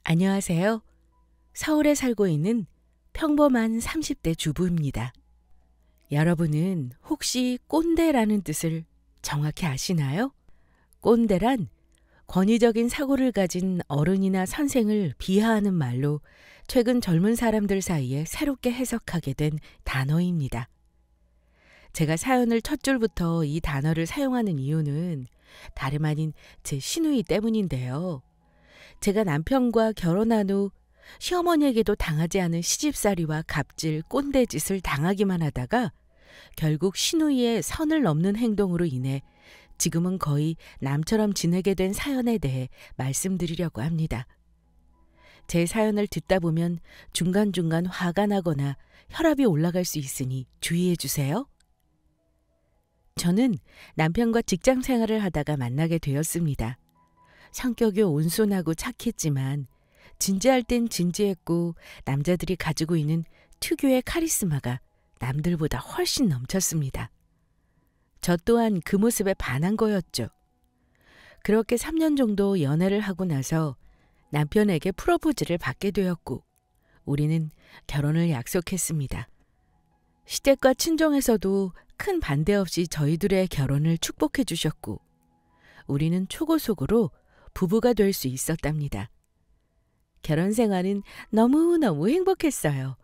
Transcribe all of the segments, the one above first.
안녕하세요. 서울에 살고 있는 평범한 30대 주부입니다. 여러분은 혹시 꼰대라는 뜻을 정확히 아시나요? 꼰대란 권위적인 사고를 가진 어른이나 선생을 비하하는 말로 최근 젊은 사람들 사이에 새롭게 해석하게 된 단어입니다. 제가 사연을 첫 줄부터 이 단어를 사용하는 이유는 다름 아닌 제 시누이 때문인데요. 제가 남편과 결혼한 후 시어머니에게도 당하지 않은 시집살이와 갑질, 꼰대짓을 당하기만 하다가 결국 시누이의 선을 넘는 행동으로 인해 지금은 거의 남처럼 지내게 된 사연에 대해 말씀드리려고 합니다. 제 사연을 듣다 보면 중간중간 화가 나거나 혈압이 올라갈 수 있으니 주의해 주세요. 저는 남편과 직장 생활을 하다가 만나게 되었습니다. 성격이 온순하고 착했지만 진지할 땐 진지했고 남자들이 가지고 있는 특유의 카리스마가 남들보다 훨씬 넘쳤습니다. 저 또한 그 모습에 반한 거였죠. 그렇게 3년 정도 연애를 하고 나서 남편에게 프로포즈를 받게 되었고 우리는 결혼을 약속했습니다. 시댁과 친정에서도 큰 반대 없이 저희들의 결혼을 축복해 주셨고 우리는 초고속으로 부부가 될 수 있었답니다. 결혼 생활은 너무너무 행복했어요.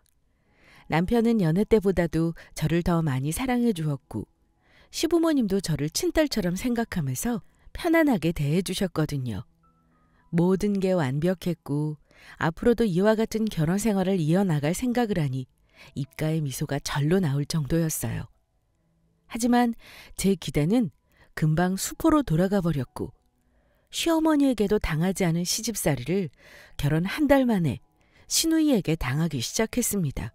남편은 연애 때보다도 저를 더 많이 사랑해 주었고 시부모님도 저를 친딸처럼 생각하면서 편안하게 대해 주셨거든요. 모든 게 완벽했고 앞으로도 이와 같은 결혼 생활을 이어나갈 생각을 하니 입가에 미소가 절로 나올 정도였어요. 하지만 제 기대는 금방 수포로 돌아가 버렸고 시어머니에게도 당하지 않은 시집살이를 결혼 한 달 만에 시누이에게 당하기 시작했습니다.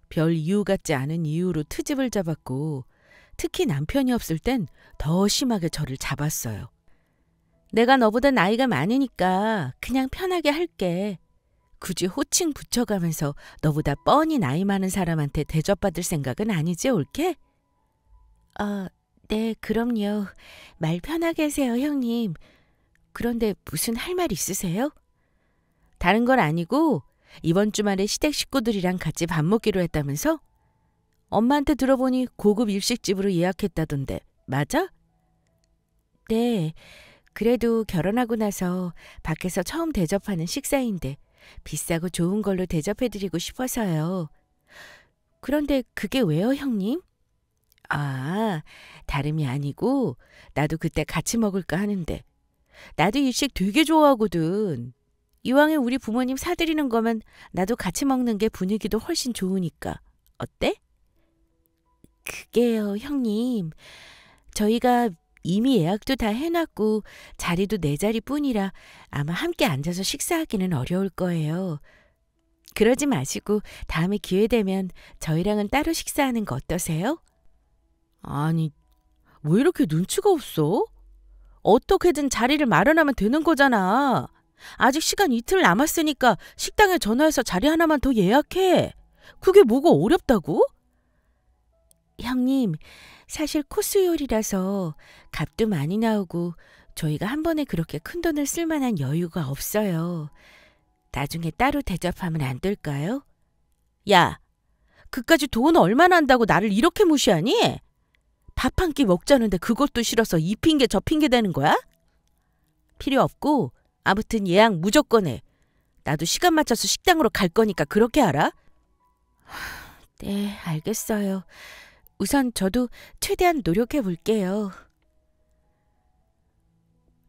별 이유 같지 않은 이유로 트집을 잡았고 특히 남편이 없을 땐 더 심하게 저를 잡았어요. 내가 너보다 나이가 많으니까 그냥 편하게 할게. 굳이 호칭 붙여가면서 너보다 뻔히 나이 많은 사람한테 대접받을 생각은 아니지, 옳게? 네, 그럼요. 말 편하게 하세요, 형님. 그런데 무슨 할 말 있으세요? 다른 건 아니고 이번 주말에 시댁 식구들이랑 같이 밥 먹기로 했다면서? 엄마한테 들어보니 고급 일식집으로 예약했다던데 맞아? 네, 그래도 결혼하고 나서 밖에서 처음 대접하는 식사인데 비싸고 좋은 걸로 대접해드리고 싶어서요. 그런데 그게 왜요, 형님? 다름이 아니고 나도 그때 같이 먹을까 하는데 나도 일식 되게 좋아하거든. 이왕에 우리 부모님 사드리는 거면 나도 같이 먹는 게 분위기도 훨씬 좋으니까. 어때? 그게요, 형님. 저희가 이미 예약도 다 해놨고 자리도 네 자리뿐이라 아마 함께 앉아서 식사하기는 어려울 거예요. 그러지 마시고 다음에 기회 되면 저희랑은 따로 식사하는 거 어떠세요? 아니, 왜 이렇게 눈치가 없어? 어떻게든 자리를 마련하면 되는 거잖아. 아직 시간 이틀 남았으니까 식당에 전화해서 자리 하나만 더 예약해. 그게 뭐가 어렵다고? 형님, 사실 코스 요리라서 값도 많이 나오고 저희가 한 번에 그렇게 큰 돈을 쓸 만한 여유가 없어요. 나중에 따로 대접하면 안 될까요? 야, 그까지 돈 얼마나 한다고 나를 이렇게 무시하니? 밥 한 끼 먹자는데 그것도 싫어서 이 핑계 저 핑계 대는 거야? 필요 없고 아무튼 예약 무조건 해. 나도 시간 맞춰서 식당으로 갈 거니까 그렇게 알아? 네, 알겠어요. 우선 저도 최대한 노력해 볼게요.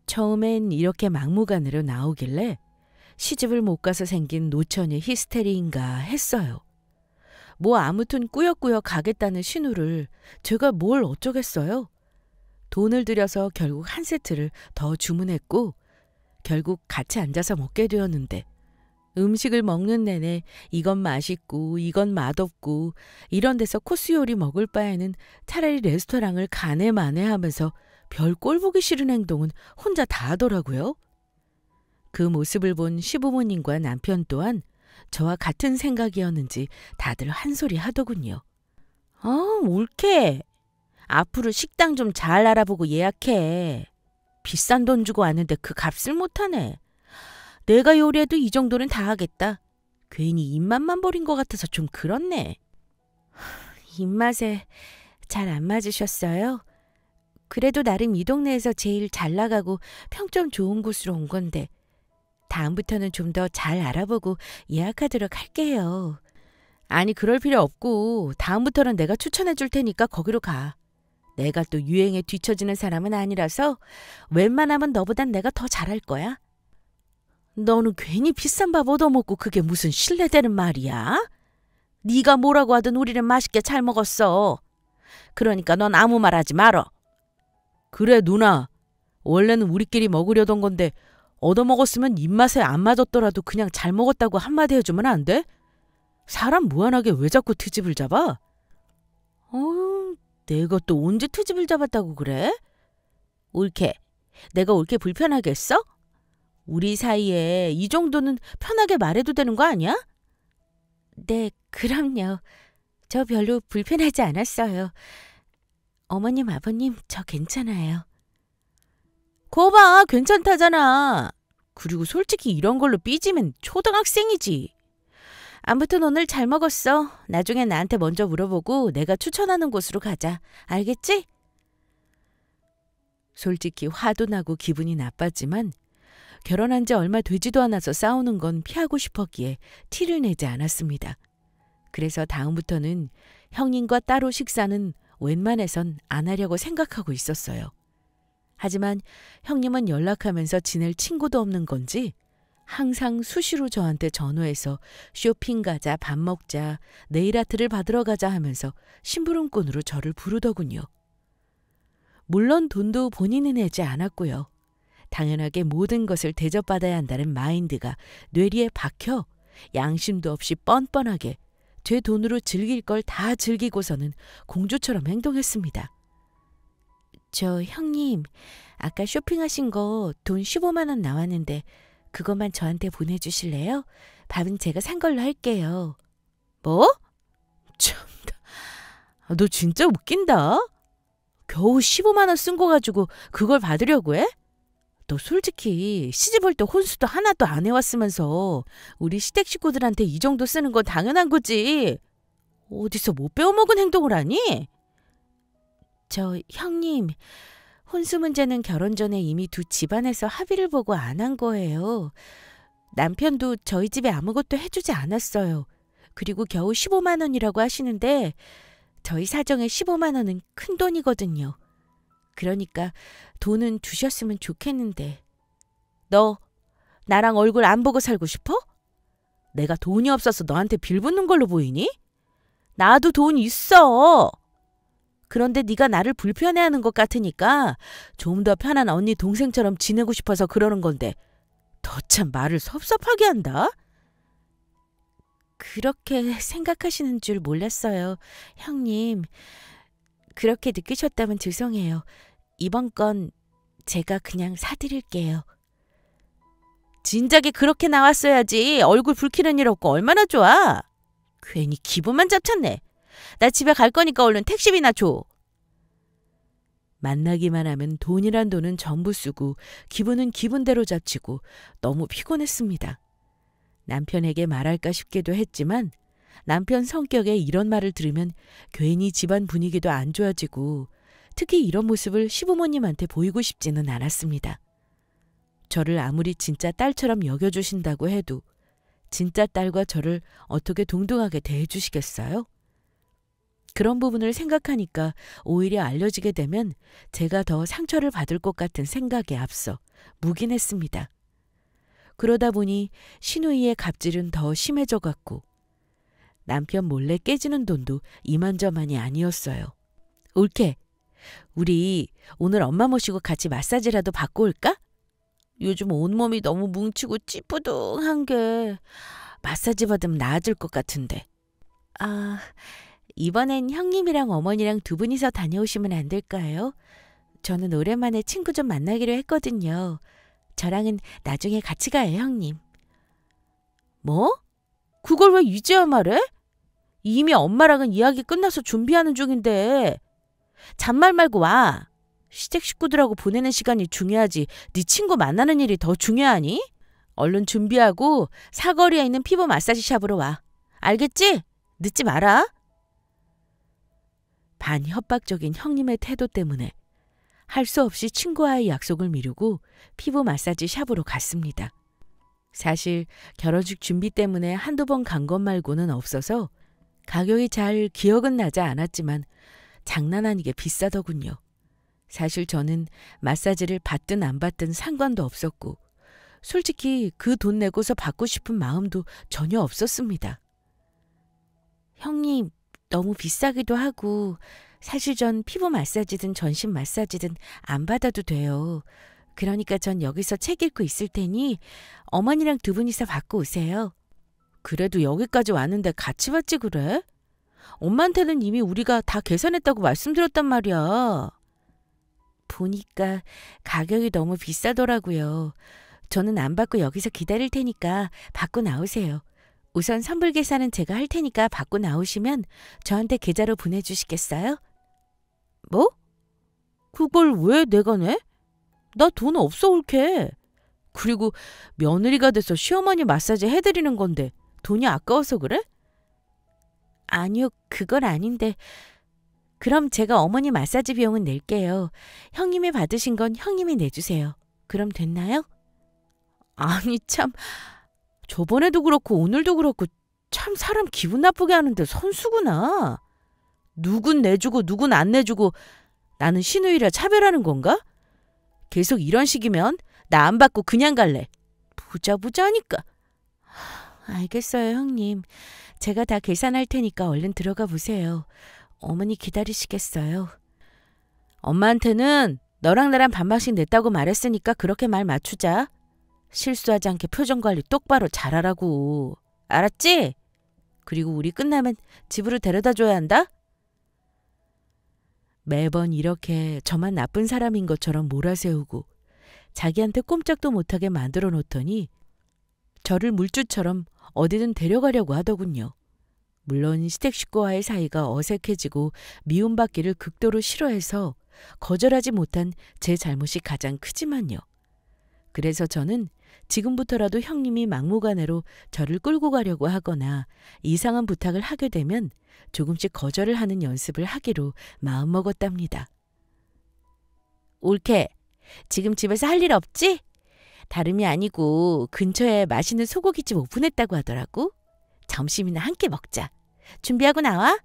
처음엔 이렇게 막무가내로 나오길래 시집을 못 가서 생긴 노처녀 히스테리인가 했어요. 뭐 아무튼 꾸역꾸역 가겠다는 신우를 제가 뭘 어쩌겠어요. 돈을 들여서 결국 한 세트를 더 주문했고 결국 같이 앉아서 먹게 되었는데 음식을 먹는 내내 이건 맛있고 이건 맛없고 이런 데서 코스 요리 먹을 바에는 차라리 레스토랑을 가네마네 하면서 별 꼴 보기 싫은 행동은 혼자 다 하더라고요. 그 모습을 본 시부모님과 남편 또한 저와 같은 생각이었는지 다들 한 소리 하더군요. 옳게. 앞으로 식당 좀 잘 알아보고 예약해. 비싼 돈 주고 왔는데 그 값을 못하네. 내가 요리해도 이 정도는 다 하겠다. 괜히 입맛만 버린 것 같아서 좀 그렇네. 입맛에 잘 안 맞으셨어요? 그래도 나름 이 동네에서 제일 잘 나가고 평점 좋은 곳으로 온 건데 다음부터는 좀 더 잘 알아보고 예약하도록 할게요. 아니 그럴 필요 없고 다음부터는 내가 추천해 줄 테니까 거기로 가. 내가 또 유행에 뒤처지는 사람은 아니라서 웬만하면 너보단 내가 더 잘할 거야. 너는 괜히 비싼 밥 얻어먹고 그게 무슨 신뢰되는 말이야? 네가 뭐라고 하든 우리는 맛있게 잘 먹었어. 그러니까 넌 아무 말 하지 말어. 그래 누나. 원래는 우리끼리 먹으려던 건데 얻어먹었으면 입맛에 안 맞았더라도 그냥 잘 먹었다고 한마디 해주면 안 돼? 사람 무한하게 왜 자꾸 트집을 잡아? 내가 또 언제 트집을 잡았다고 그래? 옳게. 내가 옳게 불편하겠어? 우리 사이에 이 정도는 편하게 말해도 되는 거 아니야? 네, 그럼요. 저 별로 불편하지 않았어요. 어머님, 아버님, 저 괜찮아요. 거봐, 괜찮다잖아. 그리고 솔직히 이런 걸로 삐지면 초등학생이지. 아무튼 오늘 잘 먹었어. 나중에 나한테 먼저 물어보고 내가 추천하는 곳으로 가자. 알겠지? 솔직히 화도 나고 기분이 나빴지만 결혼한 지 얼마 되지도 않아서 싸우는 건 피하고 싶었기에 티를 내지 않았습니다. 그래서 다음부터는 형님과 따로 식사는 웬만해선 안 하려고 생각하고 있었어요. 하지만 형님은 연락하면서 지낼 친구도 없는 건지 항상 수시로 저한테 전화해서 쇼핑 가자, 밥 먹자, 네일아트를 받으러 가자 하면서 심부름꾼으로 저를 부르더군요. 물론 돈도 본인이 내지 않았고요. 당연하게 모든 것을 대접받아야 한다는 마인드가 뇌리에 박혀 양심도 없이 뻔뻔하게 제 돈으로 즐길 걸 다 즐기고서는 공주처럼 행동했습니다. 저 형님, 아까 쇼핑하신 거 돈 15만 원 나왔는데 그것만 저한테 보내주실래요? 밥은 제가 산 걸로 할게요. 뭐? 참나, 너 진짜 웃긴다. 겨우 15만 원 쓴 거 가지고 그걸 받으려고 해? 너 솔직히 시집 올 때 혼수도 하나도 안 해왔으면서 우리 시댁 식구들한테 이 정도 쓰는 건 당연한 거지. 어디서 못 배워먹은 행동을 하니? 저 형님, 혼수 문제는 결혼 전에 이미 두 집안에서 합의를 보고 안 한 거예요. 남편도 저희 집에 아무것도 해주지 않았어요. 그리고 겨우 15만 원이라고 하시는데 저희 사정에 15만 원은 큰 돈이거든요. 그러니까 돈은 주셨으면 좋겠는데. 너 나랑 얼굴 안 보고 살고 싶어? 내가 돈이 없어서 너한테 빌붙는 걸로 보이니? 나도 돈 있어. 그런데 네가 나를 불편해하는 것 같으니까 좀 더 편한 언니 동생처럼 지내고 싶어서 그러는 건데 너 참 말을 섭섭하게 한다. 그렇게 생각하시는 줄 몰랐어요. 형님, 그렇게 느끼셨다면 죄송해요. 이번 건 제가 그냥 사드릴게요. 진작에 그렇게 나왔어야지. 얼굴 붉히는 일 없고 얼마나 좋아. 괜히 기분만 잡쳤네. 나 집에 갈 거니까 얼른 택시비나 줘. 만나기만 하면 돈이란 돈은 전부 쓰고 기분은 기분대로 잡치고 너무 피곤했습니다. 남편에게 말할까 싶기도 했지만 남편 성격에 이런 말을 들으면 괜히 집안 분위기도 안 좋아지고 특히 이런 모습을 시부모님한테 보이고 싶지는 않았습니다. 저를 아무리 진짜 딸처럼 여겨주신다고 해도 진짜 딸과 저를 어떻게 동등하게 대해주시겠어요? 그런 부분을 생각하니까 오히려 알려지게 되면 제가 더 상처를 받을 것 같은 생각에 앞서 묵인했습니다. 그러다 보니 시누이의 갑질은 더 심해져 갔고 남편 몰래 깨지는 돈도 이만저만이 아니었어요. 옳게. 우리 오늘 엄마 모시고 같이 마사지라도 받고 올까? 요즘 온몸이 너무 뭉치고 찌뿌둥한 게 마사지 받으면 나아질 것 같은데. 아, 이번엔 형님이랑 어머니랑 두 분이서 다녀오시면 안 될까요? 저는 오랜만에 친구 좀 만나기로 했거든요. 저랑은 나중에 같이 가요, 형님. 뭐? 그걸 왜 이제야 말해? 이미 엄마랑은 이야기 끝나서 준비하는 중인데. 잔말 말고 와. 시댁 식구들하고 보내는 시간이 중요하지 네 친구 만나는 일이 더 중요하니? 얼른 준비하고 사거리에 있는 피부 마사지 샵으로 와. 알겠지? 늦지 마라. 반협박적인 형님의 태도 때문에 할 수 없이 친구와의 약속을 미루고 피부 마사지 샵으로 갔습니다. 사실 결혼식 준비 때문에 한두 번 간 것 말고는 없어서 가격이 잘 기억은 나지 않았지만 장난 아니게 비싸더군요. 사실 저는 마사지를 받든 안 받든 상관도 없었고 솔직히 그 돈 내고서 받고 싶은 마음도 전혀 없었습니다. 형님, 너무 비싸기도 하고 사실 전 피부 마사지든 전신 마사지든 안 받아도 돼요. 그러니까 전 여기서 책 읽고 있을 테니 어머니랑 두 분이서 받고 오세요. 그래도 여기까지 왔는데 같이 받지 그래? 엄마한테는 이미 우리가 다 계산했다고 말씀드렸단 말이야. 보니까 가격이 너무 비싸더라고요. 저는 안 받고 여기서 기다릴 테니까 받고 나오세요. 우선 선불 계산은 제가 할 테니까 받고 나오시면 저한테 계좌로 보내주시겠어요? 뭐? 그걸 왜 내가 내? 나 돈 없어 올케. 그리고 며느리가 돼서 시어머니 마사지 해드리는 건데 돈이 아까워서 그래? 아니요, 그건 아닌데. 그럼 제가 어머니 마사지 비용은 낼게요. 형님이 받으신 건 형님이 내주세요. 그럼 됐나요? 아니 참, 저번에도 그렇고 오늘도 그렇고 참 사람 기분 나쁘게 하는데 선수구나. 누군 내주고 누군 안 내주고 나는 신우이라 차별하는 건가? 계속 이런 식이면 나 안 받고 그냥 갈래. 부자 하니까. 알겠어요, 형님. 제가 다 계산할 테니까 얼른 들어가 보세요. 어머니 기다리시겠어요? 엄마한테는 너랑 나랑 반반씩 냈다고 말했으니까 그렇게 말 맞추자. 실수하지 않게 표정 관리 똑바로 잘하라고. 알았지? 그리고 우리 끝나면 집으로 데려다 줘야 한다? 매번 이렇게 저만 나쁜 사람인 것처럼 몰아세우고 자기한테 꼼짝도 못하게 만들어 놓더니 저를 물주처럼 어디든 데려가려고 하더군요. 물론 시댁 식구와의 사이가 어색해지고 미움받기를 극도로 싫어해서 거절하지 못한 제 잘못이 가장 크지만요. 그래서 저는 지금부터라도 형님이 막무가내로 저를 끌고 가려고 하거나 이상한 부탁을 하게 되면 조금씩 거절을 하는 연습을 하기로 마음먹었답니다. 올케, 지금 집에서 할 일 없지? 다름이 아니고 근처에 맛있는 소고기집 오픈했다고 하더라고. 점심이나 함께 먹자. 준비하고 나와?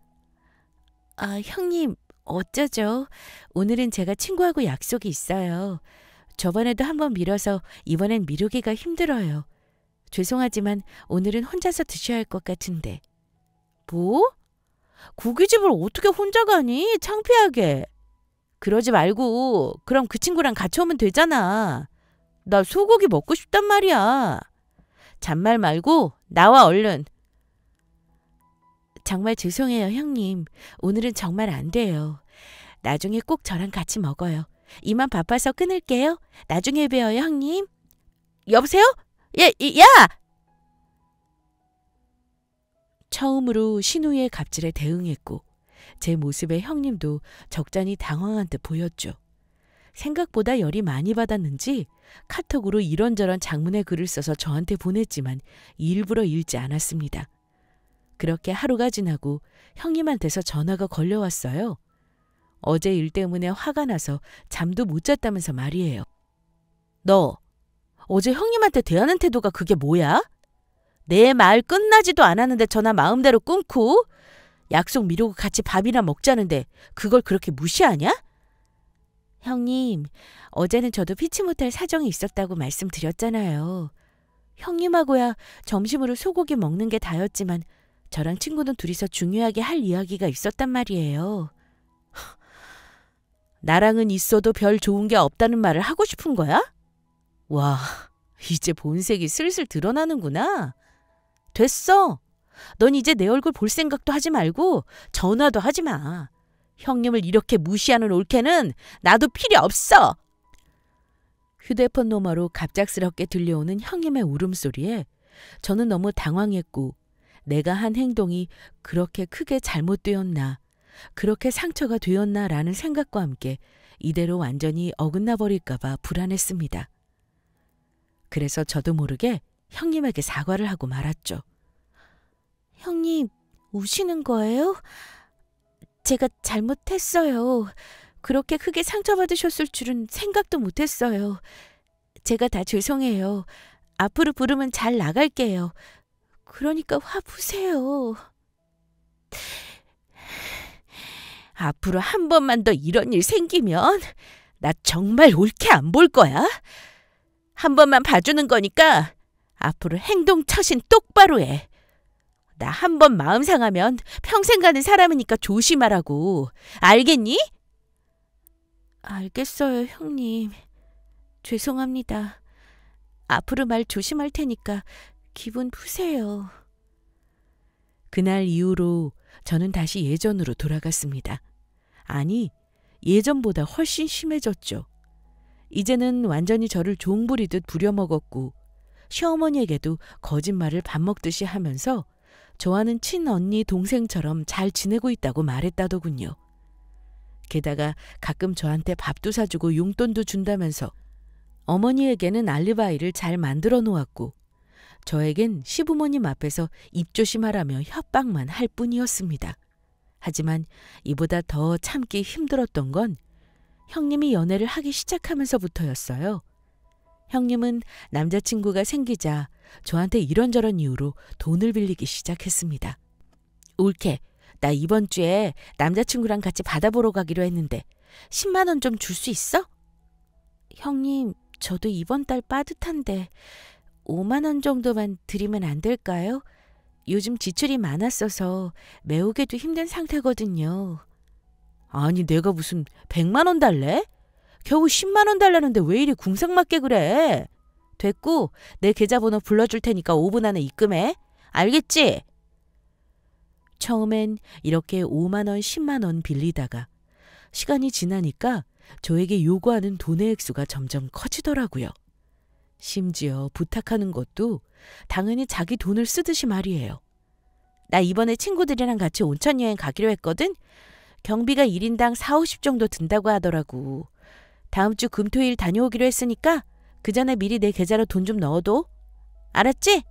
아, 형님, 어쩌죠? 오늘은 제가 친구하고 약속이 있어요. 저번에도 한번 미뤄서 이번엔 미루기가 힘들어요. 죄송하지만 오늘은 혼자서 드셔야 할 것 같은데. 뭐? 고깃집을 어떻게 혼자 가니? 창피하게. 그러지 말고 그럼 그 친구랑 같이 오면 되잖아. 나 소고기 먹고 싶단 말이야. 잔말 말고 나와 얼른. 정말 죄송해요, 형님. 오늘은 정말 안 돼요. 나중에 꼭 저랑 같이 먹어요. 이만 바빠서 끊을게요. 나중에 봬요, 형님. 여보세요? 야! 처음으로 신우의 갑질에 대응했고 제 모습에 형님도 적잖이 당황한 듯 보였죠. 생각보다 열이 많이 받았는지 카톡으로 이런저런 장문의 글을 써서 저한테 보냈지만 일부러 읽지 않았습니다. 그렇게 하루가 지나고 형님한테서 전화가 걸려왔어요. 어제 일 때문에 화가 나서 잠도 못 잤다면서 말이에요. 너 어제 형님한테 대하는 태도가 그게 뭐야? 내 말 끝나지도 않았는데 전화 마음대로 끊고 약속 미루고 같이 밥이나 먹자는데 그걸 그렇게 무시하냐? 형님, 어제는 저도 피치 못할 사정이 있었다고 말씀드렸잖아요. 형님하고야 점심으로 소고기 먹는 게 다였지만 저랑 친구는 둘이서 중요하게 할 이야기가 있었단 말이에요. 나랑은 있어도 별 좋은 게 없다는 말을 하고 싶은 거야? 와, 이제 본색이 슬슬 드러나는구나. 됐어. 넌 이제 내 얼굴 볼 생각도 하지 말고 전화도 하지 마. 형님을 이렇게 무시하는 올케는 나도 필요 없어. 휴대폰 너머로 갑작스럽게 들려오는 형님의 울음소리에 저는 너무 당황했고 내가 한 행동이 그렇게 크게 잘못되었나, 그렇게 상처가 되었나라는 생각과 함께 이대로 완전히 어긋나 버릴까 봐 불안했습니다. 그래서 저도 모르게 형님에게 사과를 하고 말았죠. 형님, 우시는 거예요? 제가 잘못했어요. 그렇게 크게 상처받으셨을 줄은 생각도 못했어요. 제가 다 죄송해요. 앞으로 부르면 잘 나갈게요. 그러니까 화 푸세요. 앞으로 한 번만 더 이런 일 생기면 나 정말 옳게 안 볼 거야. 한 번만 봐주는 거니까 앞으로 행동 처신 똑바로 해. 나 한 번 마음 상하면 평생 가는 사람이니까 조심하라고. 알겠니? 알겠어요, 형님. 죄송합니다. 앞으로 말 조심할 테니까 기분 푸세요. 그날 이후로 저는 다시 예전으로 돌아갔습니다. 아니, 예전보다 훨씬 심해졌죠. 이제는 완전히 저를 종부리듯 부려먹었고 시어머니에게도 거짓말을 밥 먹듯이 하면서 저와는 친언니 동생처럼 잘 지내고 있다고 말했다더군요. 게다가 가끔 저한테 밥도 사주고 용돈도 준다면서 어머니에게는 알리바이를 잘 만들어 놓았고 저에겐 시부모님 앞에서 입조심하라며 협박만 할 뿐이었습니다. 하지만 이보다 더 참기 힘들었던 건 형님이 연애를 하기 시작하면서부터였어요. 형님은 남자친구가 생기자 저한테 이런저런 이유로 돈을 빌리기 시작했습니다. 올케, 나 이번 주에 남자친구랑 같이 바다 보러 가기로 했는데 10만 원 좀 줄 수 있어? 형님, 저도 이번 달 빠듯한데 5만 원 정도만 드리면 안 될까요? 요즘 지출이 많았어서 메우기도 힘든 상태거든요. 아니, 내가 무슨 100만 원 달래? 겨우 10만 원 달라는데 왜 이리 궁상맞게 그래? 됐고, 내 계좌번호 불러줄 테니까 5분 안에 입금해. 알겠지? 처음엔 이렇게 5만 원, 10만 원 빌리다가 시간이 지나니까 저에게 요구하는 돈의 액수가 점점 커지더라고요. 심지어 부탁하는 것도 당연히 자기 돈을 쓰듯이 말이에요. 나 이번에 친구들이랑 같이 온천여행 가기로 했거든? 경비가 1인당 40, 50 정도 든다고 하더라고. 다음 주 금토일 다녀오기로 했으니까 그 전에 미리 내 계좌로 돈 좀 넣어둬. 알았지?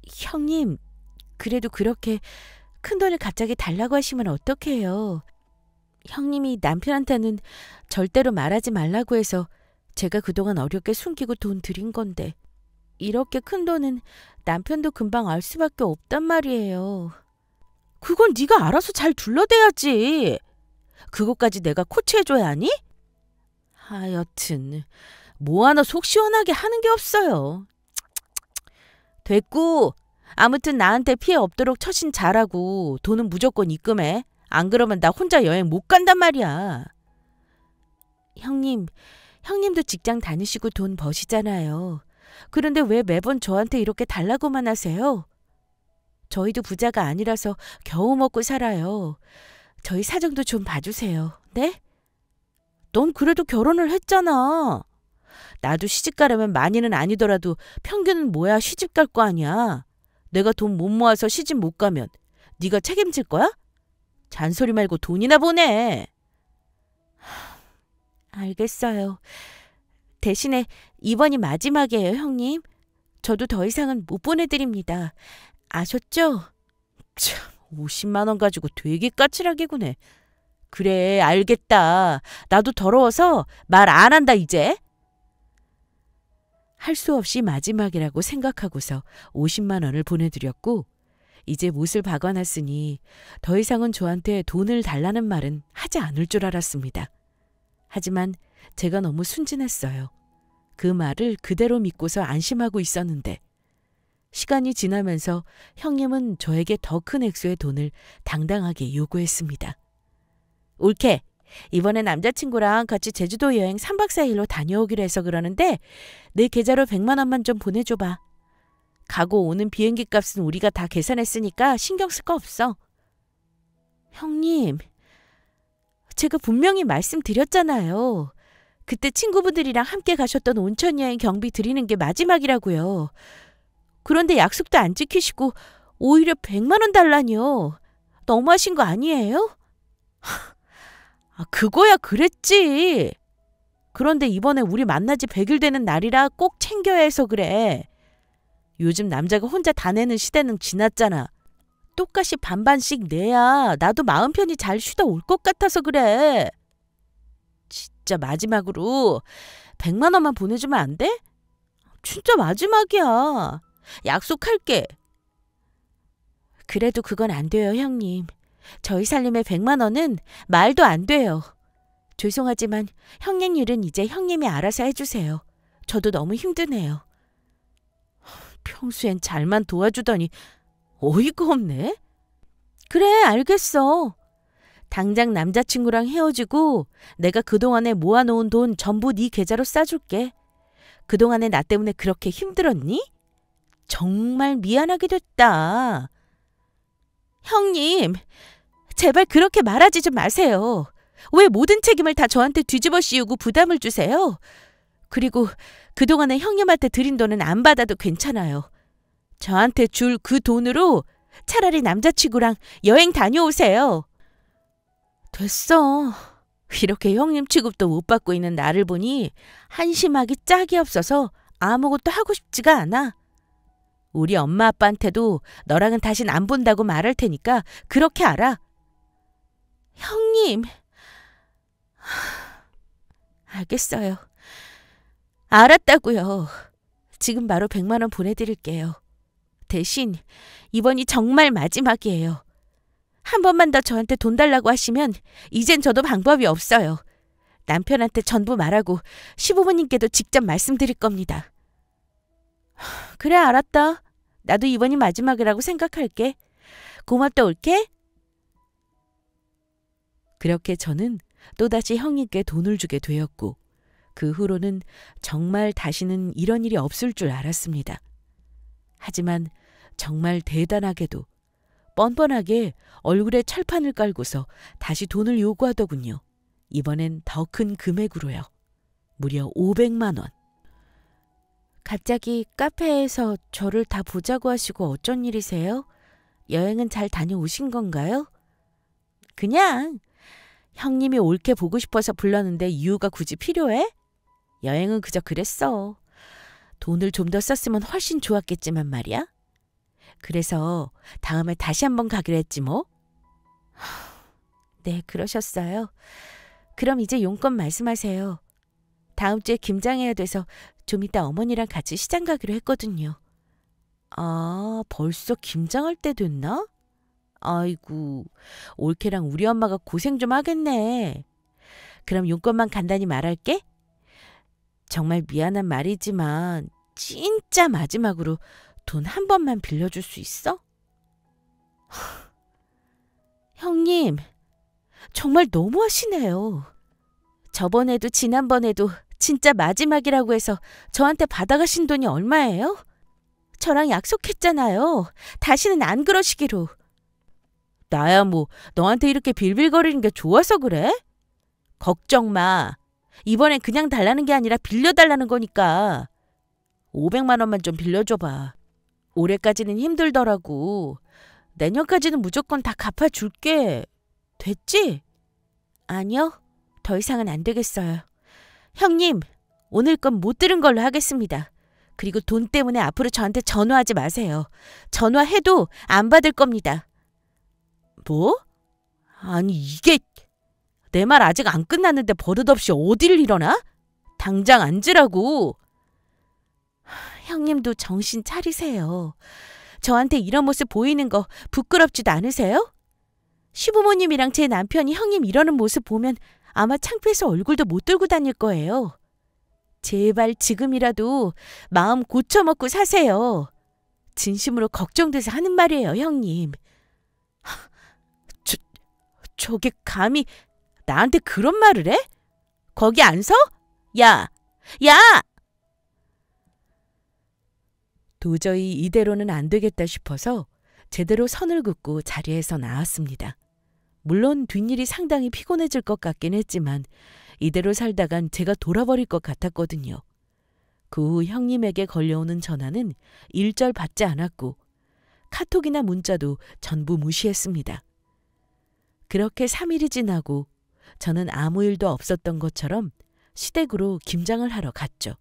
형님, 그래도 그렇게 큰 돈을 갑자기 달라고 하시면 어떡해요. 형님이 남편한테는 절대로 말하지 말라고 해서 제가 그동안 어렵게 숨기고 돈 드린 건데 이렇게 큰 돈은 남편도 금방 알 수밖에 없단 말이에요. 그건 네가 알아서 잘 둘러대야지. 그것까지 내가 코치해줘야 하니? 하여튼 뭐 하나 속 시원하게 하는 게 없어요. 됐고, 아무튼 나한테 피해 없도록 처신 잘하고 돈은 무조건 입금해. 안 그러면 나 혼자 여행 못 간단 말이야. 형님, 형님도 직장 다니시고 돈 버시잖아요. 그런데 왜 매번 저한테 이렇게 달라고만 하세요? 저희도 부자가 아니라서 겨우 먹고 살아요. 저희 사정도 좀 봐주세요. 네? 넌 그래도 결혼을 했잖아. 나도 시집 가려면 많이는 아니더라도 평균은 뭐야 시집 갈 거 아니야. 내가 돈 못 모아서 시집 못 가면 네가 책임질 거야? 잔소리 말고 돈이나 보내. 알겠어요. 대신에 이번이 마지막이에요, 형님. 저도 더 이상은 못 보내드립니다. 아셨죠? 참, 50만 원 가지고 되게 까칠하게 구네. 그래, 알겠다. 나도 더러워서 말 안 한다, 이제. 할 수 없이 마지막이라고 생각하고서 50만 원을 보내드렸고 이제 못을 박아놨으니 더 이상은 저한테 돈을 달라는 말은 하지 않을 줄 알았습니다. 하지만 제가 너무 순진했어요. 그 말을 그대로 믿고서 안심하고 있었는데 시간이 지나면서 형님은 저에게 더 큰 액수의 돈을 당당하게 요구했습니다. 올케, 이번에 남자친구랑 같이 제주도 여행 3박 4일로 다녀오기로 해서 그러는데 내 계좌로 100만 원만 좀 보내줘봐. 가고 오는 비행기 값은 우리가 다 계산했으니까 신경 쓸 거 없어. 형님, 제가 분명히 말씀드렸잖아요. 그때 친구분들이랑 함께 가셨던 온천여행 경비 드리는 게 마지막이라고요. 그런데 약속도 안 지키시고 오히려 100만 원 달라니요. 너무하신 거 아니에요? 그거야 그랬지. 그런데 이번에 우리 만난 지 100일 되는 날이라 꼭 챙겨야 해서 그래. 요즘 남자가 혼자 다 내는 시대는 지났잖아. 똑같이 반반씩 내야 나도 마음 편히 잘 쉬다 올 것 같아서 그래. 진짜 마지막으로 100만 원만 보내주면 안 돼? 진짜 마지막이야. 약속할게. 그래도 그건 안 돼요, 형님. 저희 살림에 100만 원은 말도 안 돼요. 죄송하지만 형님 일은 이제 형님이 알아서 해주세요. 저도 너무 힘드네요. 평소엔 잘만 도와주더니 어이가 없네. 그래, 알겠어. 당장 남자친구랑 헤어지고 내가 그동안에 모아놓은 돈 전부 네 계좌로 싸줄게. 그동안에 나 때문에 그렇게 힘들었니? 정말 미안하게 됐다. 형님, 제발 그렇게 말하지 좀 마세요. 왜 모든 책임을 다 저한테 뒤집어 씌우고 부담을 주세요? 그리고 그동안에 형님한테 드린 돈은 안 받아도 괜찮아요. 저한테 줄 그 돈으로 차라리 남자친구랑 여행 다녀오세요. 됐어. 이렇게 형님 취급도 못 받고 있는 나를 보니 한심하기 짝이 없어서 아무것도 하고 싶지가 않아. 우리 엄마 아빠한테도 너랑은 다신 안 본다고 말할 테니까 그렇게 알아. 형님. 알겠어요. 알았다고요. 지금 바로 100만 원 보내드릴게요. 대신 이번이 정말 마지막이에요. 한 번만 더 저한테 돈 달라고 하시면 이젠 저도 방법이 없어요. 남편한테 전부 말하고 시부모님께도 직접 말씀드릴 겁니다. 그래, 알았다. 나도 이번이 마지막이라고 생각할게. 고맙다, 올케. 그렇게 저는 또다시 형님께 돈을 주게 되었고 그 후로는 정말 다시는 이런 일이 없을 줄 알았습니다. 하지만 정말 대단하게도 뻔뻔하게 얼굴에 철판을 깔고서 다시 돈을 요구하더군요. 이번엔 더 큰 금액으로요. 무려 500만 원. 갑자기 카페에서 저를 다 보자고 하시고 어쩐 일이세요? 여행은 잘 다녀오신 건가요? 그냥 형님이 옳게 보고 싶어서 불렀는데 이유가 굳이 필요해? 여행은 그저 그랬어. 돈을 좀 더 썼으면 훨씬 좋았겠지만 말이야. 그래서 다음에 다시 한번 가기로 했지 뭐. 네, 그러셨어요. 그럼 이제 용건 말씀하세요. 다음 주에 김장해야 돼서 좀 이따 어머니랑 같이 시장 가기로 했거든요. 아, 벌써 김장할 때 됐나? 아이고, 올케랑 우리 엄마가 고생 좀 하겠네. 그럼 용건만 간단히 말할게. 정말 미안한 말이지만 진짜 마지막으로 돈 한 번만 빌려줄 수 있어? 형님, 정말 너무하시네요. 저번에도 지난번에도 진짜 마지막이라고 해서 저한테 받아가신 돈이 얼마예요? 저랑 약속했잖아요. 다시는 안 그러시기로. 나야 뭐 너한테 이렇게 빌빌거리는 게 좋아서 그래? 걱정 마. 이번엔 그냥 달라는 게 아니라 빌려달라는 거니까. 500만 원만 좀 빌려줘봐. 올해까지는 힘들더라고. 내년까지는 무조건 다 갚아줄게. 됐지? 아니요. 더 이상은 안 되겠어요. 형님, 오늘 건 못 들은 걸로 하겠습니다. 그리고 돈 때문에 앞으로 저한테 전화하지 마세요. 전화해도 안 받을 겁니다. 뭐? 아니 이게... 내 말 아직 안 끝났는데 버릇없이 어딜 일어나? 당장 앉으라고. 형님도 정신 차리세요. 저한테 이런 모습 보이는 거 부끄럽지도 않으세요? 시부모님이랑 제 남편이 형님 이러는 모습 보면 아마 창피해서 얼굴도 못 들고 다닐 거예요. 제발 지금이라도 마음 고쳐먹고 사세요. 진심으로 걱정돼서 하는 말이에요, 형님. 저게 감히 나한테 그런 말을 해? 거기 안 서? 야! 야! 도저히 이대로는 안 되겠다 싶어서 제대로 선을 긋고 자리에서 나왔습니다. 물론 뒷일이 상당히 피곤해질 것 같긴 했지만 이대로 살다간 제가 돌아버릴 것 같았거든요. 그 후 형님에게 걸려오는 전화는 일절 받지 않았고 카톡이나 문자도 전부 무시했습니다. 그렇게 3일이 지나고 저는 아무 일도 없었던 것처럼 시댁으로 김장을 하러 갔죠.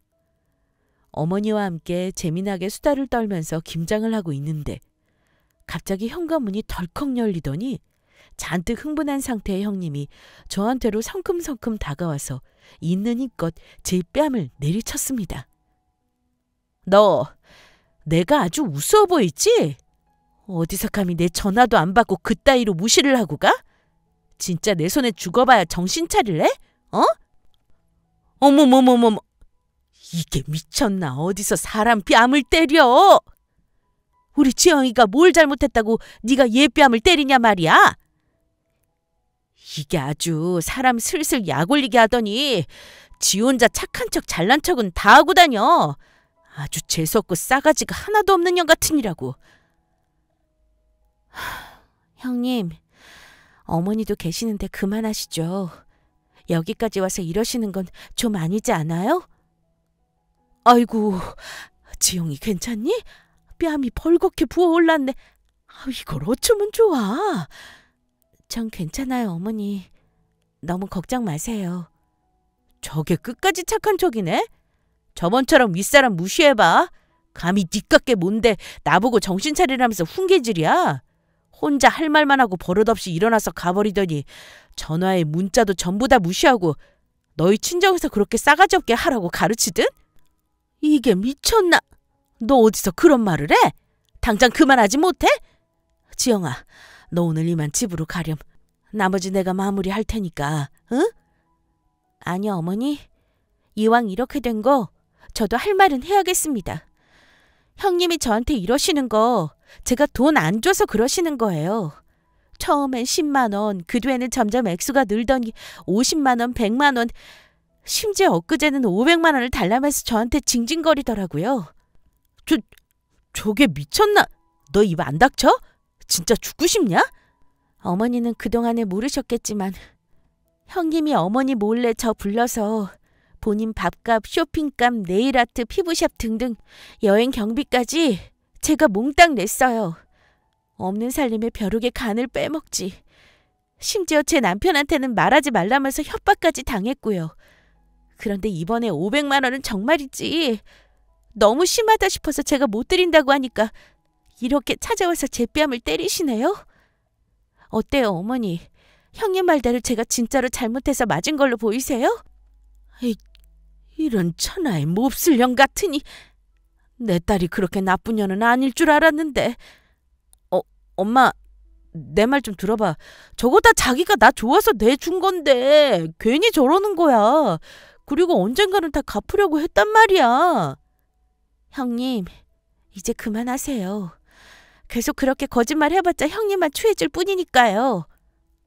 어머니와 함께 재미나게 수다를 떨면서 김장을 하고 있는데 갑자기 현관문이 덜컥 열리더니 잔뜩 흥분한 상태의 형님이 저한테로 성큼성큼 다가와서 있는 힘껏 제 뺨을 내리쳤습니다. 너 내가 아주 우스워 보이지? 어디서 감히 내 전화도 안 받고 그따위로 무시를 하고 가? 진짜 내 손에 죽어봐야 정신 차릴래? 어? 어머머머머머. 이게 미쳤나? 어디서 사람 뺨을 때려? 우리 지영이가 뭘 잘못했다고 네가 얘 뺨을 때리냐 말이야? 이게 아주 사람 슬슬 약 올리게 하더니 지 혼자 착한 척 잘난 척은 다 하고 다녀. 아주 재수없고 싸가지가 하나도 없는 년 같으니라고. 형님, 어머니도 계시는데 그만하시죠. 여기까지 와서 이러시는 건 좀 아니지 않아요? 아이고, 지영이 괜찮니? 뺨이 벌겋게 부어올랐네. 이걸 어쩌면 좋아. 전 괜찮아요, 어머니. 너무 걱정 마세요. 저게 끝까지 착한 척이네? 저번처럼 윗사람 무시해봐. 감히 니깎게 뭔데 나보고 정신 차리라면서 훈계질이야. 혼자 할 말만 하고 버릇없이 일어나서 가버리더니 전화에 문자도 전부 다 무시하고 너희 친정에서 그렇게 싸가지 없게 하라고 가르치든? 이게 미쳤나? 너 어디서 그런 말을 해? 당장 그만하지 못해? 지영아, 너 오늘 이만 집으로 가렴. 나머지 내가 마무리할 테니까, 응? 아니요, 어머니. 이왕 이렇게 된 거 저도 할 말은 해야겠습니다. 형님이 저한테 이러시는 거 제가 돈 안 줘서 그러시는 거예요. 처음엔 10만 원, 그 뒤에는 점점 액수가 늘더니 50만 원, 100만 원, 심지어 엊그제는 500만 원을 달라면서 저한테 징징거리더라고요. 저게 미쳤나? 너 입 안 닥쳐? 진짜 죽고 싶냐? 어머니는 그동안에 모르셨겠지만 형님이 어머니 몰래 저 불러서 본인 밥값, 쇼핑값, 네일아트, 피부샵 등등 여행 경비까지 제가 몽땅 냈어요. 없는 살림에 벼룩의 간을 빼먹지. 심지어 제 남편한테는 말하지 말라면서 협박까지 당했고요. 그런데 이번에 500만 원은 정말이지. 너무 심하다 싶어서 제가 못 드린다고 하니까 이렇게 찾아와서 제 뺨을 때리시네요. 어때요, 어머니? 형님 말대로 제가 진짜로 잘못해서 맞은 걸로 보이세요? 이런 천하의 몹쓸 년 같으니. 내 딸이 그렇게 나쁜 년은 아닐 줄 알았는데. 엄마, 내 말 좀 들어봐. 저거 다 자기가 나 좋아서 내준 건데 괜히 저러는 거야. 그리고 언젠가는 다 갚으려고 했단 말이야. 형님, 이제 그만하세요. 계속 그렇게 거짓말 해봤자 형님만 추해질 뿐이니까요.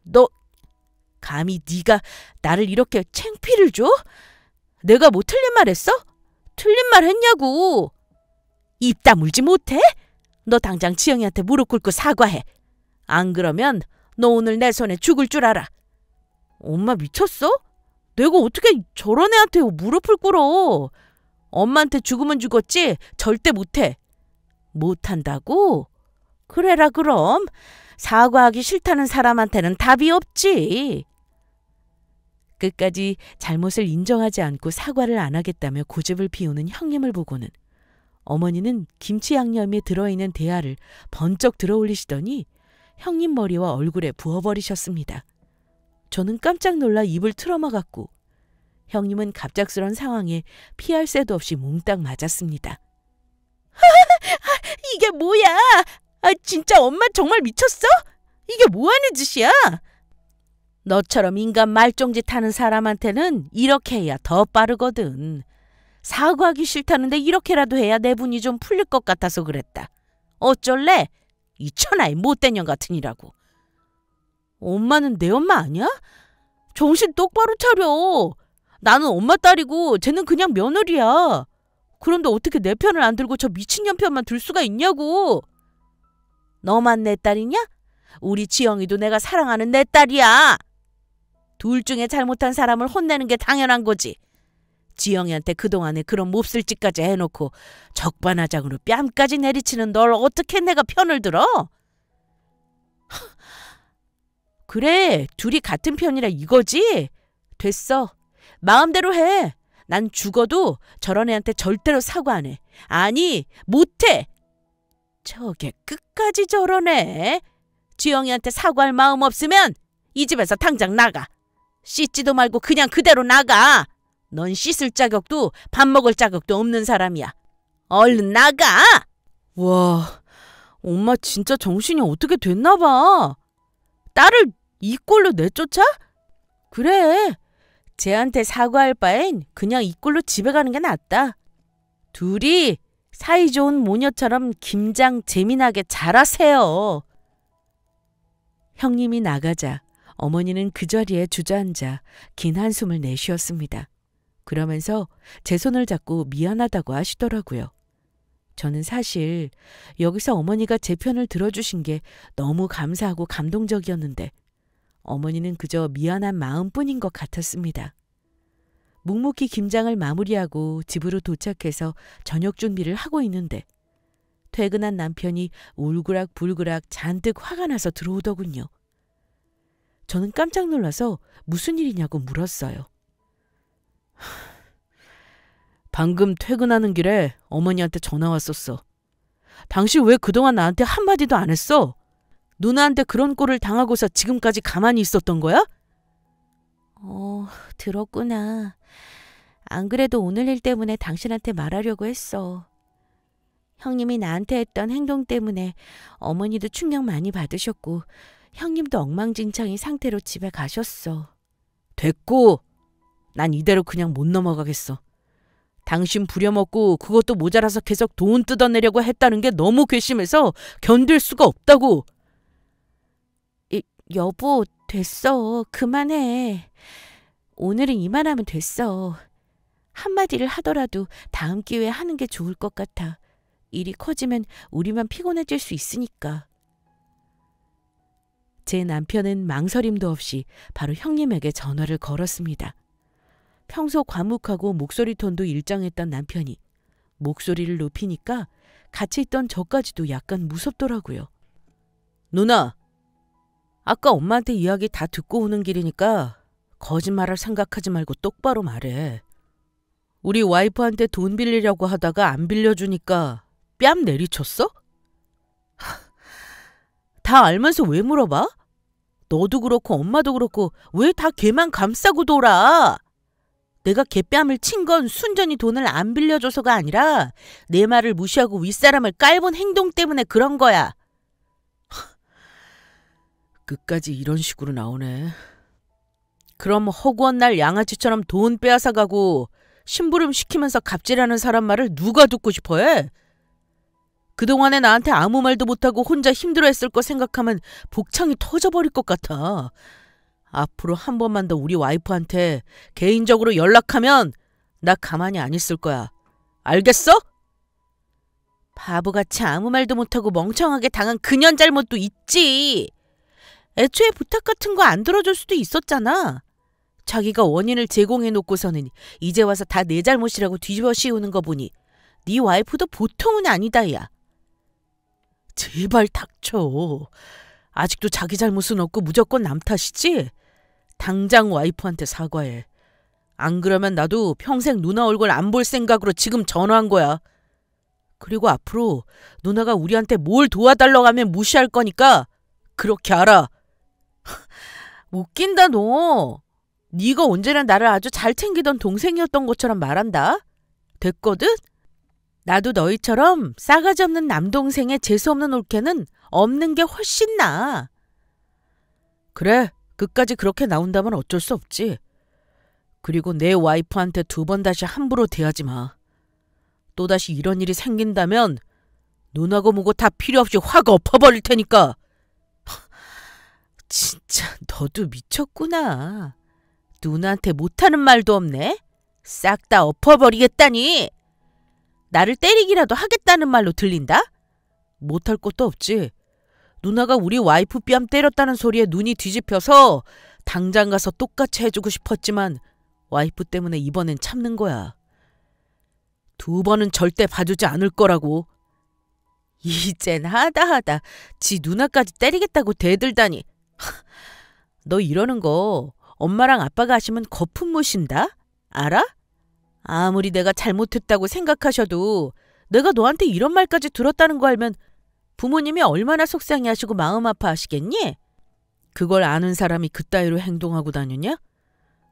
너 감히 네가 나를 이렇게 창피를 줘? 내가 뭐 틀린 말 했어? 틀린 말 했냐고. 입 다물지 못해? 너 당장 지영이한테 무릎 꿇고 사과해. 안 그러면 너 오늘 내 손에 죽을 줄 알아. 엄마 미쳤어? 내가 어떻게 저런 애한테 무릎을 꿇어. 엄마한테 죽으면 죽었지 절대 못해. 못한다고? 그래라 그럼. 사과하기 싫다는 사람한테는 답이 없지. 끝까지 잘못을 인정하지 않고 사과를 안 하겠다며 고집을 피우는 형님을 보고는 어머니는 김치 양념에 들어있는 대야를 번쩍 들어올리시더니 형님 머리와 얼굴에 부어버리셨습니다. 저는 깜짝 놀라 입을 틀어막았고 형님은 갑작스런 상황에 피할 새도 없이 몽땅 맞았습니다. 이게 뭐야? 진짜 엄마 정말 미쳤어? 이게 뭐하는 짓이야? 너처럼 인간 말종짓 하는 사람한테는 이렇게 해야 더 빠르거든. 사과하기 싫다는데 이렇게라도 해야 내 분이 좀 풀릴 것 같아서 그랬다. 어쩔래? 이 천하의 못된 년 같으니라고. 엄마는 내 엄마 아니야? 정신 똑바로 차려. 나는 엄마 딸이고 쟤는 그냥 며느리야. 그런데 어떻게 내 편을 안 들고 저 미친년 편만 들 수가 있냐고. 너만 내 딸이냐? 우리 지영이도 내가 사랑하는 내 딸이야. 둘 중에 잘못한 사람을 혼내는 게 당연한 거지. 지영이한테 그동안에 그런 몹쓸 짓까지 해놓고 적반하장으로 뺨까지 내리치는 널 어떻게 내가 편을 들어? 그래, 둘이 같은 편이라 이거지? 됐어. 마음대로 해. 난 죽어도 저런 애한테 절대로 사과 안 해. 아니, 못해. 저게 끝까지 저러네. 지영이한테 사과할 마음 없으면 이 집에서 당장 나가. 씻지도 말고 그냥 그대로 나가. 넌 씻을 자격도 밥 먹을 자격도 없는 사람이야. 얼른 나가. 와, 엄마 진짜 정신이 어떻게 됐나 봐. 딸을 이 꼴로 내쫓아? 그래. 쟤한테 사과할 바엔 그냥 이 꼴로 집에 가는 게 낫다. 둘이 사이좋은 모녀처럼 김장 재미나게 잘하세요. 형님이 나가자 어머니는 그 자리에 주저앉아 긴 한숨을 내쉬었습니다. 그러면서 제 손을 잡고 미안하다고 하시더라고요. 저는 사실 여기서 어머니가 제 편을 들어주신 게 너무 감사하고 감동적이었는데 어머니는 그저 미안한 마음뿐인 것 같았습니다. 묵묵히 김장을 마무리하고 집으로 도착해서 저녁 준비를 하고 있는데 퇴근한 남편이 울그락불그락 잔뜩 화가 나서 들어오더군요. 저는 깜짝 놀라서 무슨 일이냐고 물었어요. 방금 퇴근하는 길에 어머니한테 전화 왔었어. 당신 왜 그동안 나한테 한마디도 안 했어? 누나한테 그런 꼴을 당하고서 지금까지 가만히 있었던 거야? 들었구나. 안 그래도 오늘 일 때문에 당신한테 말하려고 했어. 형님이 나한테 했던 행동 때문에 어머니도 충격 많이 받으셨고 형님도 엉망진창인 상태로 집에 가셨어. 됐고, 난 이대로 그냥 못 넘어가겠어. 당신 부려먹고 그것도 모자라서 계속 돈 뜯어내려고 했다는 게 너무 괘씸해서 견딜 수가 없다고. 여보, 됐어. 그만해. 오늘은 이만하면 됐어. 한마디를 하더라도 다음 기회에 하는 게 좋을 것 같아. 일이 커지면 우리만 피곤해질 수 있으니까. 제 남편은 망설임도 없이 바로 형님에게 전화를 걸었습니다. 평소 과묵하고 목소리 톤도 일정했던 남편이 목소리를 높이니까 같이 있던 저까지도 약간 무섭더라고요. 누나, 아까 엄마한테 이야기 다 듣고 오는 길이니까 거짓말할 생각하지 말고 똑바로 말해. 우리 와이프한테 돈 빌리려고 하다가 안 빌려주니까 뺨 내리쳤어? 다 알면서 왜 물어봐? 너도 그렇고 엄마도 그렇고 왜 다 걔만 감싸고 돌아? 내가 걔 뺨을 친 건 순전히 돈을 안 빌려줘서가 아니라 내 말을 무시하고 윗사람을 깔본 행동 때문에 그런 거야. 끝까지 이런 식으로 나오네. 그럼 허구한 날 양아치처럼 돈 빼앗아가고 심부름 시키면서 갑질하는 사람 말을 누가 듣고 싶어해? 그동안에 나한테 아무 말도 못하고 혼자 힘들어했을 거 생각하면 복창이 터져버릴 것 같아. 앞으로 한 번만 더 우리 와이프한테 개인적으로 연락하면 나 가만히 안 있을 거야. 알겠어? 바보같이 아무 말도 못하고 멍청하게 당한 그년 잘못도 있지. 애초에 부탁 같은 거 안 들어줄 수도 있었잖아. 자기가 원인을 제공해놓고서는 이제 와서 다 내 잘못이라고 뒤집어 씌우는 거 보니 네 와이프도 보통은 아니다, 야. 제발 닥쳐. 아직도 자기 잘못은 없고 무조건 남 탓이지? 당장 와이프한테 사과해. 안 그러면 나도 평생 누나 얼굴 안 볼 생각으로 지금 전화한 거야. 그리고 앞으로 누나가 우리한테 뭘 도와달라고 하면 무시할 거니까 그렇게 알아. 웃긴다 너. 네가 언제나 나를 아주 잘 챙기던 동생이었던 것처럼 말한다. 됐거든? 나도 너희처럼 싸가지 없는 남동생의 재수없는 올케는 없는 게 훨씬 나아. 그래, 끝까지 그렇게 나온다면 어쩔 수 없지. 그리고 내 와이프한테 두 번 다시 함부로 대하지 마. 또다시 이런 일이 생긴다면 눈하고 뭐고 다 필요 없이 확 엎어버릴 테니까. 진짜 너도 미쳤구나. 누나한테 못하는 말도 없네. 싹 다 엎어버리겠다니. 나를 때리기라도 하겠다는 말로 들린다? 못할 것도 없지. 누나가 우리 와이프 뺨 때렸다는 소리에 눈이 뒤집혀서 당장 가서 똑같이 해주고 싶었지만 와이프 때문에 이번엔 참는 거야. 두 번은 절대 봐주지 않을 거라고. 이젠 하다 지 누나까지 때리겠다고 대들다니. 너 이러는 거 엄마랑 아빠가 하시면 거품 무신다? 알아? 아무리 내가 잘못했다고 생각하셔도 내가 너한테 이런 말까지 들었다는 거 알면 부모님이 얼마나 속상해하시고 마음 아파하시겠니? 그걸 아는 사람이 그따위로 행동하고 다녔냐?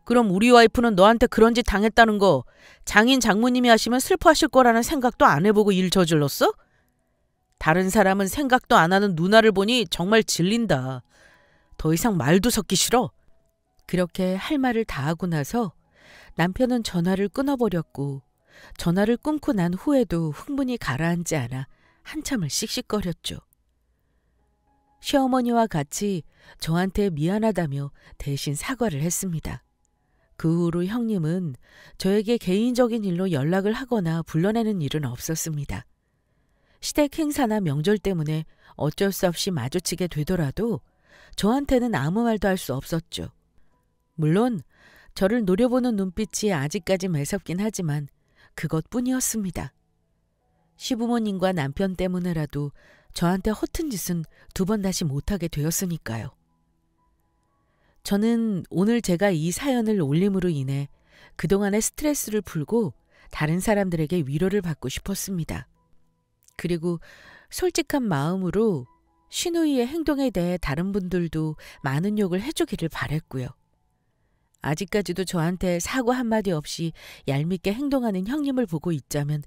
그럼 우리 와이프는 너한테 그런 짓 당했다는 거 장인 장모님이 하시면 슬퍼하실 거라는 생각도 안 해보고 일 저질렀어? 다른 사람은 생각도 안 하는 누나를 보니 정말 질린다. 더 이상 말도 섞기 싫어. 그렇게 할 말을 다 하고 나서 남편은 전화를 끊어버렸고 전화를 끊고 난 후에도 흥분이 가라앉지 않아 한참을 씩씩거렸죠. 시어머니와 같이 저한테 미안하다며 대신 사과를 했습니다. 그 후로 형님은 저에게 개인적인 일로 연락을 하거나 불러내는 일은 없었습니다. 시댁 행사나 명절 때문에 어쩔 수 없이 마주치게 되더라도 저한테는 아무 말도 할 수 없었죠. 물론 저를 노려보는 눈빛이 아직까지 매섭긴 하지만 그것뿐이었습니다. 시부모님과 남편 때문에라도 저한테 허튼 짓은 두 번 다시 못하게 되었으니까요. 저는 오늘 제가 이 사연을 올림으로 인해 그동안의 스트레스를 풀고 다른 사람들에게 위로를 받고 싶었습니다. 그리고 솔직한 마음으로 시누이의 행동에 대해 다른 분들도 많은 욕을 해주기를 바랬고요. 아직까지도 저한테 사과 한마디 없이 얄밉게 행동하는 형님을 보고 있자면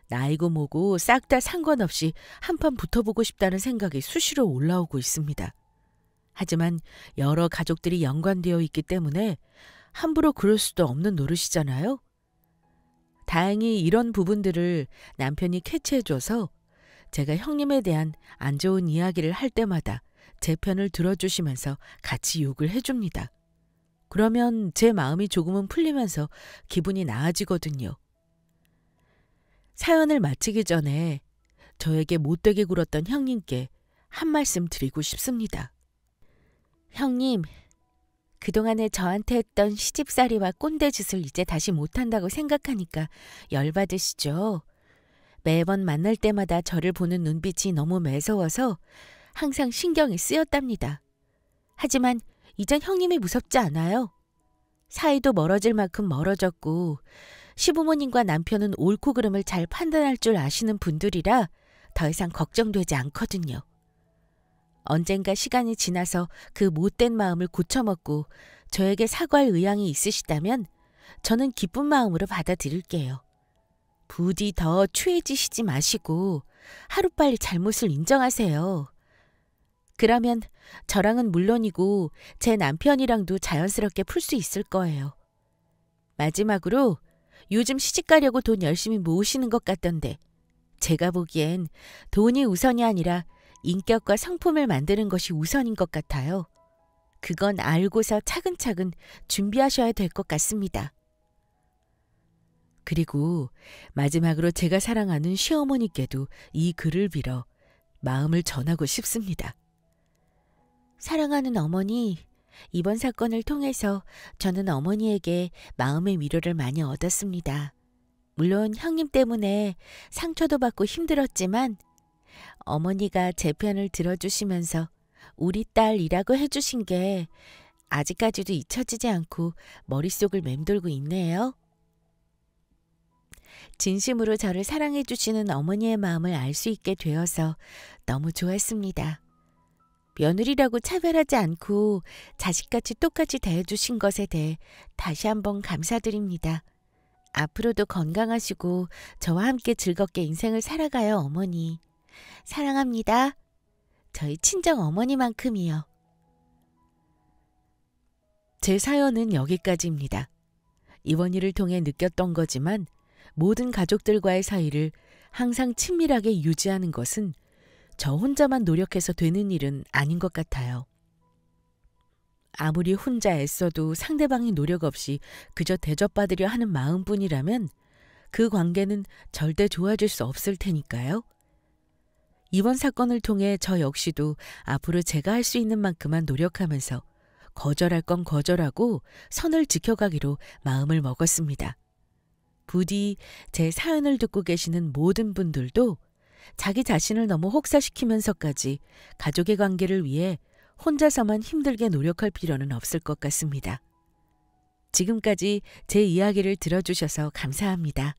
나이고 뭐고 싹 다 상관없이 한판 붙어보고 싶다는 생각이 수시로 올라오고 있습니다. 하지만 여러 가족들이 연관되어 있기 때문에 함부로 그럴 수도 없는 노릇이잖아요. 다행히 이런 부분들을 남편이 캐치해줘서 제가 형님에 대한 안 좋은 이야기를 할 때마다 제 편을 들어주시면서 같이 욕을 해줍니다. 그러면 제 마음이 조금은 풀리면서 기분이 나아지거든요. 사연을 마치기 전에 저에게 못되게 굴었던 형님께 한 말씀 드리고 싶습니다. 형님, 그동안에 저한테 했던 시집살이와 꼰대짓을 이제 다시 못한다고 생각하니까 열받으시죠? 매번 만날 때마다 저를 보는 눈빛이 너무 매서워서 항상 신경이 쓰였답니다. 하지만 이젠 형님이 무섭지 않아요. 사이도 멀어질 만큼 멀어졌고 시부모님과 남편은 옳고 그름을 잘 판단할 줄 아시는 분들이라 더 이상 걱정되지 않거든요. 언젠가 시간이 지나서 그 못된 마음을 고쳐먹고 저에게 사과할 의향이 있으시다면 저는 기쁜 마음으로 받아들일게요. 부디 더 추해지시지 마시고 하루빨리 잘못을 인정하세요. 그러면 저랑은 물론이고 제 남편이랑도 자연스럽게 풀 수 있을 거예요. 마지막으로 요즘 시집가려고 돈 열심히 모으시는 것 같던데 제가 보기엔 돈이 우선이 아니라 인격과 성품을 만드는 것이 우선인 것 같아요. 그건 알고서 차근차근 준비하셔야 될 것 같습니다. 그리고 마지막으로 제가 사랑하는 시어머니께도 이 글을 빌어 마음을 전하고 싶습니다. 사랑하는 어머니, 이번 사건을 통해서 저는 어머니에게 마음의 위로를 많이 얻었습니다. 물론 형님 때문에 상처도 받고 힘들었지만 어머니가 제 편을 들어주시면서 우리 딸이라고 해주신 게 아직까지도 잊혀지지 않고 머릿속을 맴돌고 있네요. 진심으로 저를 사랑해주시는 어머니의 마음을 알 수 있게 되어서 너무 좋았습니다. 며느리라고 차별하지 않고 자식같이 똑같이 대해주신 것에 대해 다시 한번 감사드립니다. 앞으로도 건강하시고 저와 함께 즐겁게 인생을 살아가요, 어머니. 사랑합니다. 저희 친정 어머니만큼이요. 제 사연은 여기까지입니다. 이번 일을 통해 느꼈던 거지만 모든 가족들과의 사이를 항상 친밀하게 유지하는 것은 저 혼자만 노력해서 되는 일은 아닌 것 같아요. 아무리 혼자 애써도 상대방이 노력 없이 그저 대접받으려 하는 마음뿐이라면 그 관계는 절대 좋아질 수 없을 테니까요. 이번 사건을 통해 저 역시도 앞으로 제가 할 수 있는 만큼만 노력하면서 거절할 건 거절하고 선을 지켜가기로 마음을 먹었습니다. 부디 제 사연을 듣고 계시는 모든 분들도 자기 자신을 너무 혹사시키면서까지 가족의 관계를 위해 혼자서만 힘들게 노력할 필요는 없을 것 같습니다. 지금까지 제 이야기를 들어주셔서 감사합니다.